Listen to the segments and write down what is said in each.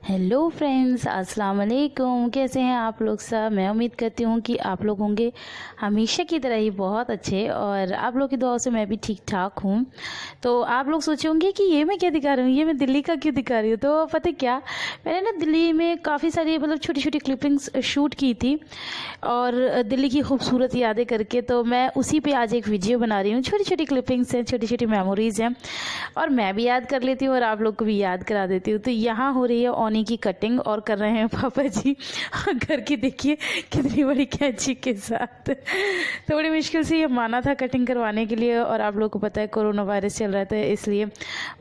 Hello friends, अस्सलाम वालेकुम। कैसे हैं आप लोग सब? मैं उम्मीद करती हूँ कि आप लोग होंगे हमेशा की तरह ही बहुत अच्छे, और आप लोग की दुआओं से मैं भी ठीक ठाक हूँ। तो आप लोग सोचे होंगे कि ये मैं क्या दिखा रही हूँ, ये मैं दिल्ली का क्यों दिखा रही हूँ। तो पता है क्या, मैंने ना दिल्ली में काफ़ी सारी छोटी छोटी क्लिपिंग्स शूट की थी, और दिल्ली की खूबसूरत यादें करके तो मैं उसी पे आज एक वीडियो बना रही हूँ। छोटी छोटी क्लिपिंग्स हैं, छोटी छोटी मेमोरीज़ हैं, और मैं भी याद कर लेती हूँ और आप लोग को भी याद करा देती हूँ। तो यहाँ हो रही है ओनी की कटिंग और कर रहे हैं पापा जी घर की। देखिए कितनी बड़ी कैंची के साथ। तो बड़ी मुश्किल से ये माना था कटिंग करवाने के लिए, और आप लोग को पता है कोरोना वायरस चल रहा था, इसलिए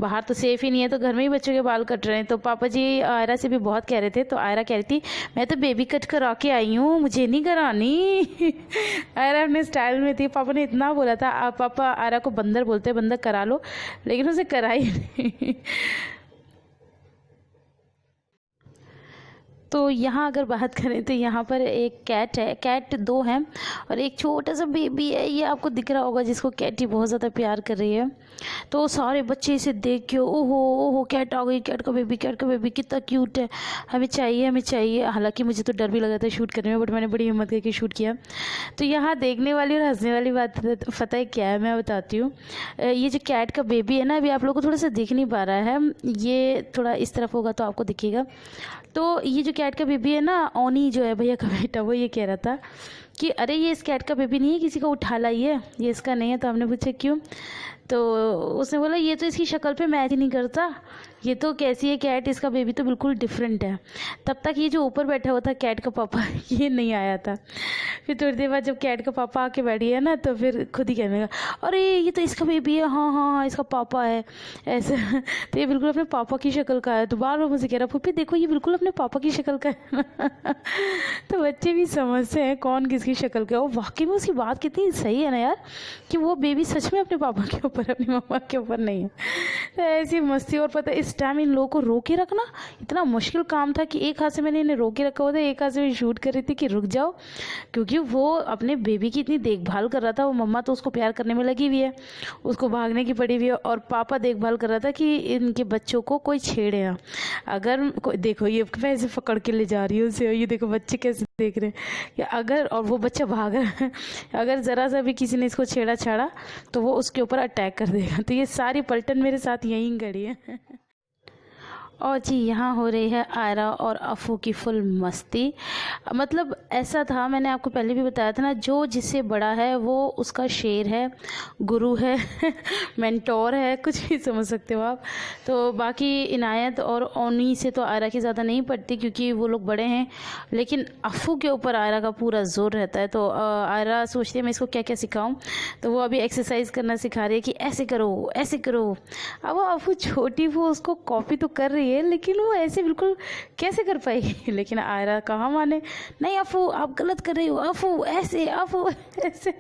बाहर तो सेफ ही नहीं है, तो घर में ही बच्चों के बाल कट रहे हैं। तो पापा जी आयरा से भी बहुत कह रहे थे, तो आयरा कह रही थी मैं तो बेबी कट करा के आई हूँ, मुझे नहीं करानी। आयरा अपने स्टाइल में थी। पापा ने इतना बोला था, आप पापा आयरा को बंदर बोलते हैं, बंदर करा लो, लेकिन उसे कराई नहीं। तो यहाँ अगर बात करें तो यहाँ पर एक कैट है, कैट दो हैं, और एक छोटा सा बेबी है, ये आपको दिख रहा होगा, जिसको कैटी बहुत ज़्यादा प्यार कर रही है। तो सारे बच्चे इसे देख के ओहो ओहो कैट आ गई, कैट का बेबी, कैट का बेबी कितना क्यूट है, हमें चाहिए हमें चाहिए। हालांकि मुझे तो डर भी लगा था शूट करने में, बट मैंने बड़ी हिम्मत करके शूट किया। तो यहाँ देखने वाली और हंसने वाली बात पता है क्या है, मैं बताती हूँ। ये जो कैट का बेबी है ना, अभी आप लोगों को थोड़ा सा दिख नहीं पा रहा है, ये थोड़ा इस तरफ होगा तो आपको दिखेगा। तो ये जो कैट का बेबी है ना, ओनी जो है भैया का बेटा, वो ये कह रहा था कि अरे ये इस कैट का बेबी नहीं है, किसी को उठा लाइए, ये इसका नहीं है। तो हमने पूछा क्यों, तो उसने बोला ये तो इसकी शक्ल पे मैच ही नहीं करता, ये तो कैसी है कैट, इसका बेबी तो बिल्कुल डिफरेंट है। तब तक ये जो ऊपर बैठा हुआ था कैट का पापा ये नहीं आया था। फिर थोड़ी देर बाद जब कैट का पापा आके बैठ गया ना, तो फिर खुद ही कहने लगा अरे ये तो इसका बेबी है, हाँ हाँ हाँ इसका पापा है ऐसे। तो ये बिल्कुल अपने पापा की शक्ल का है। तो बार बार मुझे कह रहा पुप्पी देखो ये बिल्कुल अपने पापा की शक्ल का है। तो बच्चे भी समझते हैं कौन किसकी शक्ल का है। और वाकई में उसकी बात कितनी सही है ना यार, कि वो बेबी सच में अपने पापा के ऊपर, अपनी मम्मा के ऊपर नहीं है। तो ऐसी मस्ती। और पता है इस टाइम इन लोगों को रोके रखना इतना मुश्किल काम था कि एक हाथ से मैंने इन्हें रोके रखा हुआ था, एक हाथ से मैं शूट कर रही थी कि रुक जाओ, क्योंकि वो अपने बेबी की इतनी देखभाल कर रहा था। वो मम्मा तो उसको प्यार करने में लगी हुई है, उसको भागने की पड़ी हुई है, और पापा देखभाल कर रहा था कि इनके बच्चों को कोई छेड़े ना। अगर देखो ये कैसे पकड़ के ले जा रही है उसे, ये देखो बच्चे कैसे देख रहे हैं कि अगर, और वो बच्चा भाग रहा है, अगर ज़रा सा भी किसी ने इसको छेड़ा छाड़ा तो वो उसके ऊपर अटैक कर देगा। तो ये सारी पलटन मेरे साथ यहीं खड़ी है। और जी यहाँ हो रही है आयरा और अफू की फुल मस्ती। मतलब ऐसा था, मैंने आपको पहले भी बताया था ना, जो जिससे बड़ा है वो उसका शेर है, गुरु है, मेंटोर है, कुछ भी समझ सकते हो आप। तो बाकी इनायत और ओनी से तो आयरा की ज़्यादा नहीं पड़ती क्योंकि वो लोग बड़े हैं, लेकिन अफू के ऊपर आयरा का पूरा जोर रहता है। तो आयरा सोचती है मैं इसको क्या क्या सिखाऊं, तो वो अभी एक्सरसाइज करना सिखा रही है कि ऐसे करो ऐसे करो। अब वो अफू छोटी, वो उसको कॉपी तो कर रही है, लेकिन वो ऐसे बिल्कुल कैसे कर पाएगी। लेकिन आयरा कहाँ माने, नहीं अफू आप गलत कर रही हो, अफू ऐसे, अफू ऐसे।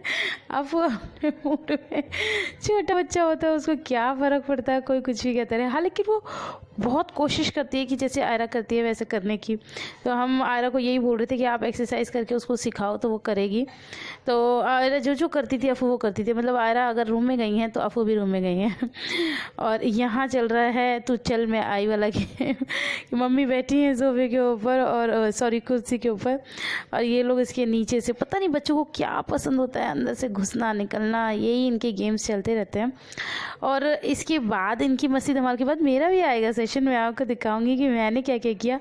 अफू अपने मूड में, छोटा बच्चा होता है उसको क्या फ़र्क पड़ता है, कोई कुछ भी कहता है। हाँ लेकिन वो बहुत कोशिश करती है कि जैसे आयरा करती है वैसे करने की। तो हम आयरा को यही बोल रहे थे कि आप एक्सरसाइज करके उसको सिखाओ तो वो करेगी। तो आयरा जो जो करती थी अफू वो करती थी, मतलब आयरा अगर रूम में गई हैं तो अफू भी रूम में गई हैं। और यहाँ चल रहा है तू चल मैं आई वाला गेम। मम्मी बैठी हैं सोफे के ऊपर, और सॉरी कुर्सी के ऊपर, और ये लोग इसके नीचे से, पता नहीं बच्चों को क्या पसंद होता है, अंदर से घुसना निकलना, यही इनके गेम्स चलते रहते हैं। और इसके बाद इनकी मस्ती धमाल के बाद मेरा भी आएगा सेशन, मैं आपको दिखाऊंगी कि मैंने क्या क्या किया।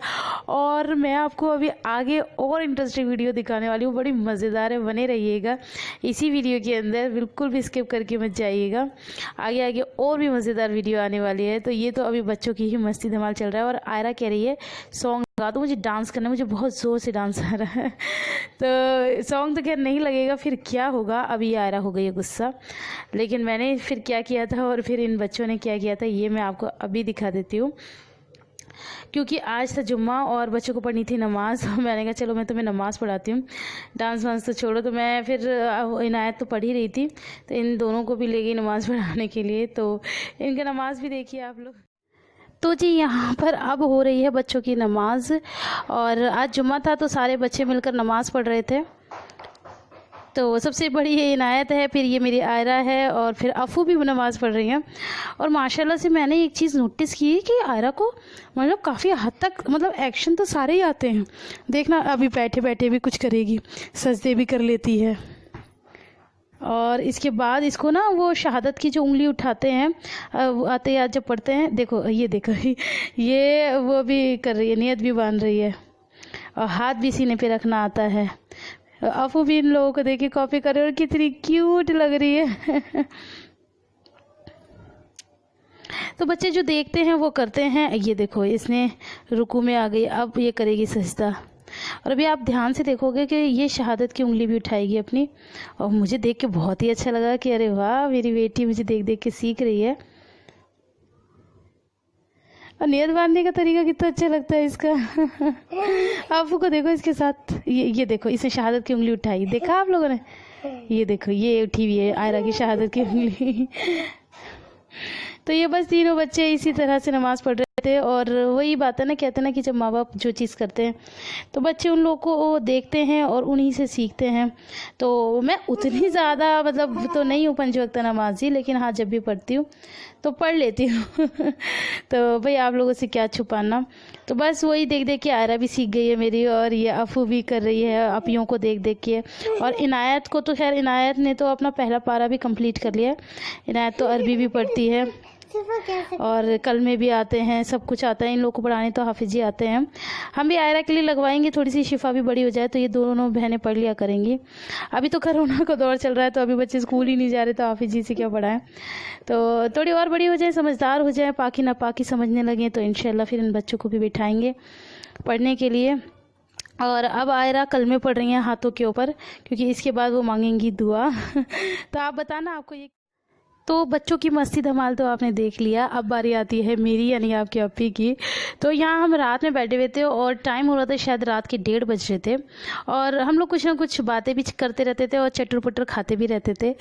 और मैं आपको अभी आगे और इंटरेस्टिंग वीडियो दिखाने वाली हूँ, बड़ी मज़ेदार है, बने रहिएगा इसी वीडियो के अंदर, बिल्कुल भी स्किप करके मत जाइएगा। आगे आगे और भी मज़ेदार वीडियो आने वाली है। तो ये तो अभी बच्चों की ही मस्ती धमाल चल रहा है, और आयरा कह रही है सॉन्ग लगा दो, मुझे डांस करना है, मुझे बहुत ज़ोर से डांस आ रहा है। तो सॉन्ग तो खैर नहीं लगेगा, फिर क्या होगा, अभी आयरा हो गई है गुस्सा। लेकिन मैंने फिर क्या किया था और फिर इन बच्चों ने क्या किया था, ये मैं आपको अभी दिखा देती हूँ। क्योंकि आज था जुम्मा और बच्चों को पढ़नी थी नमाज़, मैंने कहा चलो मैं तुम्हें नमाज़ पढ़ाती हूँ, डांस वांस तो छोड़ो। तो मैं फिर इनायत तो पढ़ ही रही थी, तो इन दोनों को भी ले गई नमाज़ पढ़ाने के लिए। तो इनका नमाज़ भी देखिए आप लोग। तो जी यहाँ पर अब हो रही है बच्चों की नमाज, और आज जुम्मा था तो सारे बच्चे मिलकर नमाज़ पढ़ रहे थे। तो सबसे बड़ी ये इनायत है, फिर ये मेरी आयरा है, और फिर अफू भी नमाज़ पढ़ रही हैं। और माशाल्लाह से मैंने एक चीज़ नोटिस की कि आयरा को मतलब काफ़ी हद तक मतलब एक्शन तो सारे ही आते हैं। देखना अभी बैठे बैठे भी कुछ करेगी, सजदे भी कर लेती है। और इसके बाद इसको ना वो शहादत की जो उंगली उठाते हैं आते याद जब पढ़ते हैं, देखो ये देखो ये वो भी कर रही है, नियत भी बांध रही है, और हाथ भी सीने पे रखना आता है। अफू भी इन लोगों को देखिए कॉपी कर रही है और कितनी क्यूट लग रही है। तो बच्चे जो देखते हैं वो करते हैं। ये देखो इसने रुकू में आ गई, अब ये करेगी सजदा। और अभी आप ध्यान से देखोगे कि ये शहादत की उंगली भी उठाएगी अपनी। और मुझे देख के बहुत ही अच्छा लगा कि अरे वाह मेरी बेटी मुझे देख देख के सीख रही है। और नियत बांधने का तरीका कितना अच्छा लगता है इसका। आपको को देखो इसके साथ, ये देखो इसने शहादत की उंगली उठाई, देखा आप लोगों ने? ये देखो ये उठी हुई है आयरा की शहादत की उंगली। तो ये बस तीनों बच्चे इसी तरह से नमाज़ पढ़ रहे थे। और वही बात है ना, कहते हैं ना कि जब माँ बाप जो चीज़ करते हैं तो बच्चे उन लोगों को देखते हैं और उन्हीं से सीखते हैं। तो मैं उतनी ज़्यादा मतलब तो नहीं हूँ पंज वक्त नमाज़ी, लेकिन हाँ जब भी पढ़ती हूँ तो पढ़ लेती हूँ। तो भाई आप लोगों से क्या छुपाना। तो बस वही देख देख के आयरा भी सीख गई है मेरी, और ये अफू भी कर रही है अपियों को देख देख के। और इनायत को तो खैर इनायत ने तो अपना पहला पारा भी कंप्लीट कर लिया है। इनायत तो अरबी भी पढ़ती है और कल में भी आते हैं, सब कुछ आता है इन लोगों को पढ़ाने, तो हाफिजी आते हैं। हम भी आयरा के लिए लगवाएंगे, थोड़ी सी शिफा भी बड़ी हो जाए तो ये दोनों बहनें पढ़ लिया करेंगी। अभी तो कोरोना का दौर चल रहा है तो अभी बच्चे स्कूल ही नहीं जा रहे, तो हाफिजी से क्या पढ़ाएं। तो थोड़ी और बड़ी हो जाए, समझदार हो जाए, पाकी नापाकी समझने लगे तो इंशाल्लाह फिर इन बच्चों को भी बिठाएंगे पढ़ने के लिए। और अब आयरा कल में पढ़ रही हैं हाथों के ऊपर, क्योंकि इसके बाद वो मांगेंगी दुआ। तो आप बताना आपको ये। तो बच्चों की मस्ती धमाल तो आपने देख लिया, अब बारी आती है मेरी यानी आपकी अपी की। तो यहाँ हम रात में बैठे हुए थे और टाइम हो रहा था शायद रात के 1:30 बज रहे थे, और हम लोग कुछ ना कुछ बातें भी करते रहते थे और चटर पटर खाते भी रहते थे।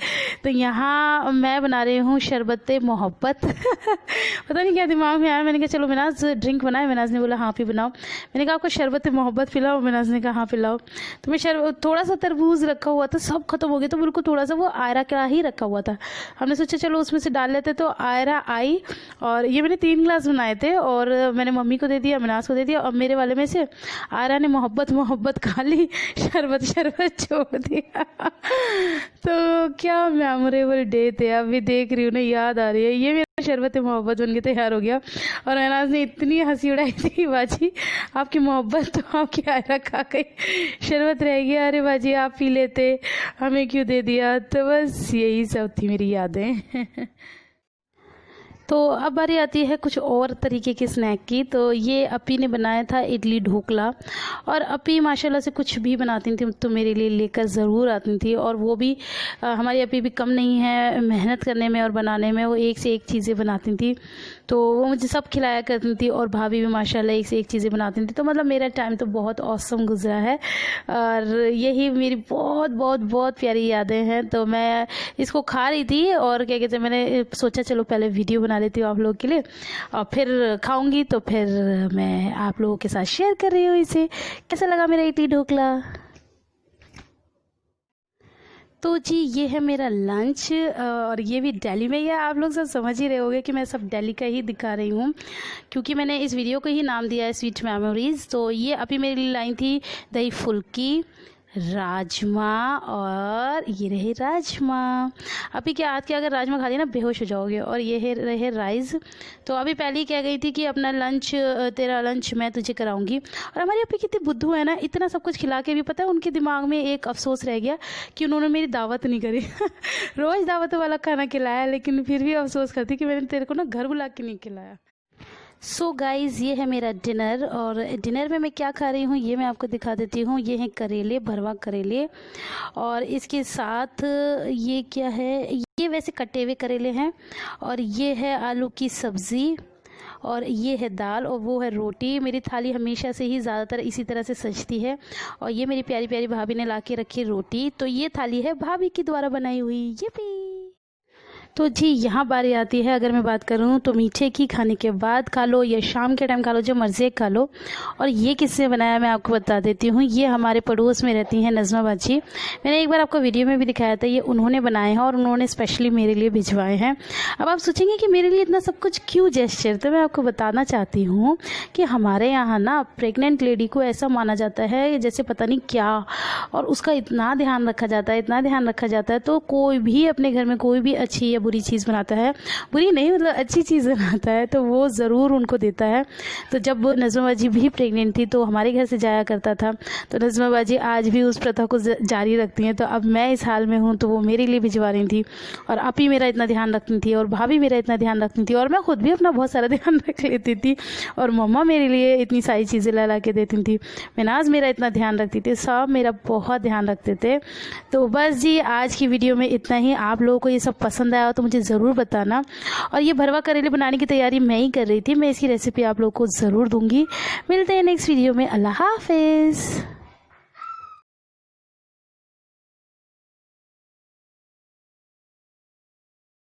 तो यहाँ मैं बना रही हूँ शरबत मोहब्बत। पता नहीं क्या दिमाग में आया, मैंने कहा चलो मिनाज ड्रिंक बनाए। मिनाज ने बोला हाँ भी बनाओ। मैंने कहा आपको शरबत मोहब्बत पिलाओ? मिनाज ने कहा हाँ पिलाओ। तो मैं शरबत, थोड़ा सा तरबूज रखा हुआ था, सब खत्म हो गया, तो बिल्कुल थोड़ा सा वो आयरा का ही रखा हुआ था। हमने सोचा चलो उसमें से डाल लेते। तो आयरा आई और ये मैंने 3 ग्लास बनाए थे, और मैंने मम्मी को दे दिया, मिनाज को दे दिया, और मेरे वाले में से आयरा ने मोहब्बत खा ली, शरबत छोड़ दिया। तो क्या मेमोरेबल डे थे। अभी देख रही हूँ ना, याद आ रही है, ये मेरा शरबत मोहब्बत बन के तैयार हो गया। और मिनाज ने इतनी हंसी उड़ाई थी, बाजी आपकी मोहब्बत तो आपकी आयरा खा गई, शरबत रह गया, अरे बाजी आप पी लेते, हमें क्यों दे दिया। तो बस यही सब थी मेरी यादें। तो अब बारी आती है कुछ और तरीके के स्नैक की। तो ये अपी ने बनाया था इडली ढोकला, और अपी माशाल्लाह से कुछ भी बनाती थी तो मेरे लिए लेकर ज़रूर आती थी। और वो भी हमारी अपी भी कम नहीं है मेहनत करने में और बनाने में, वो एक से एक चीज़ें बनाती थी, तो वो मुझे सब खिलाया करती थी। और भाभी भी माशाल्लाह एक से एक चीज़ें बनाती थी। तो मतलब मेरा टाइम तो बहुत औसम गुजरा है, और यही मेरी बहुत बहुत बहुत प्यारी यादें हैं। तो मैं इसको खा रही थी और क्या कहते हैं, मैंने सोचा चलो पहले वीडियो बना लेती हूँ आप लोगों के लिए, और फिर खाऊंगी तो फिर मैं आप लोगों के साथ शेयर कर रही हूँ इसे। कैसा लगा मेरा इडली ढोकला? तो जी ये है मेरा लंच, और ये भी दिल्ली में ही है। आप लोग सब समझ ही रहे होंगे कि मैं सब दिल्ली का ही दिखा रही हूँ, क्योंकि मैंने इस वीडियो को ही नाम दिया है स्वीट मेमोरीज़। तो ये अभी मेरे लिए लाई थी दही फुल्की, राजमा, और ये रहे राजमा। अभी क्या आज के अगर राजमा खा लिया ना बेहोश हो जाओगे। और ये है रहे राइस। तो अभी पहले ही कह गई थी कि अपना लंच, तेरा लंच मैं तुझे कराऊंगी। और हमारी अभी कितनी बुद्धू है ना, इतना सब कुछ खिला के भी पता है उनके दिमाग में एक अफसोस रह गया कि उन्होंने मेरी दावत नहीं करी। रोज़ दावत वाला खाना खिलाया, लेकिन फिर भी अफसोस करती कि मैंने तेरे को ना घर बुला के नहीं खिलाया। सो गाइज़ ये है मेरा डिनर, और डिनर में मैं क्या खा रही हूँ ये मैं आपको दिखा देती हूँ। ये हैं करेले, भरवा करेले, और इसके साथ ये क्या है, ये वैसे कटे हुए करेले हैं, और ये है आलू की सब्ज़ी, और ये है दाल, और वो है रोटी। मेरी थाली हमेशा से ही ज़्यादातर इसी तरह से सजती है। और ये मेरी प्यारी प्यारी भाभी ने ला के रखी रोटी। तो ये थाली है भाभी की द्वारा बनाई हुई। ये भी तो जी यहाँ बारी आती है, अगर मैं बात करूँ तो मीठे की खाने के बाद खा लो या शाम के टाइम खा लो, जो मर्जी खा लो। और ये किसने बनाया मैं आपको बता देती हूँ। ये हमारे पड़ोस में रहती हैं नज़मा बाजी। मैंने एक बार आपको वीडियो में भी दिखाया था, ये उन्होंने बनाए हैं और उन्होंने स्पेशली मेरे लिए भिजवाए हैं। अब आप सोचेंगे कि मेरे लिए इतना सब कुछ क्यों जेस्चर, तो मैं आपको बताना चाहती हूँ कि हमारे यहाँ ना प्रेग्नेंट लेडी को ऐसा माना जाता है जैसे पता नहीं क्या, और उसका इतना ध्यान रखा जाता है, इतना ध्यान रखा जाता है। तो कोई भी अपने घर में कोई भी अच्छी या बुरी चीज़ बनाता है, बुरी नहीं मतलब अच्छी चीज़ बनाता है, तो वो ज़रूर उनको देता है। तो जब नज़मा बाजी भी प्रेग्नेंट थी तो हमारे घर से जाया करता था, तो नज़मा बाजी आज भी उस प्रथा को जारी रखती हैं। तो अब मैं इस हाल में हूँ तो वो मेरे लिए भिजवा रही थी, और आपी मेरा इतना ध्यान रखती थी, और भाभी मेरा इतना ध्यान रखती थी, और मैं खुद भी अपना बहुत सारा ध्यान रख लेती थी, और मम्मा मेरे लिए इतनी सारी चीज़ें ला के देती थी, मिनाज मेरा इतना ध्यान रखती थी, सब मेरा बहुत ध्यान रखते थे। तो बस जी आज की वीडियो में इतना ही। आप लोगों को ये सब पसंद आया तो मुझे ज़रूर बताना। और ये भरवा करेले बनाने की तैयारी मैं ही कर रही थी, मैं इसकी रेसिपी आप लोगों को ज़रूर दूंगी। मिलते हैं नेक्स्ट वीडियो में। अल्लाह हाफिज़।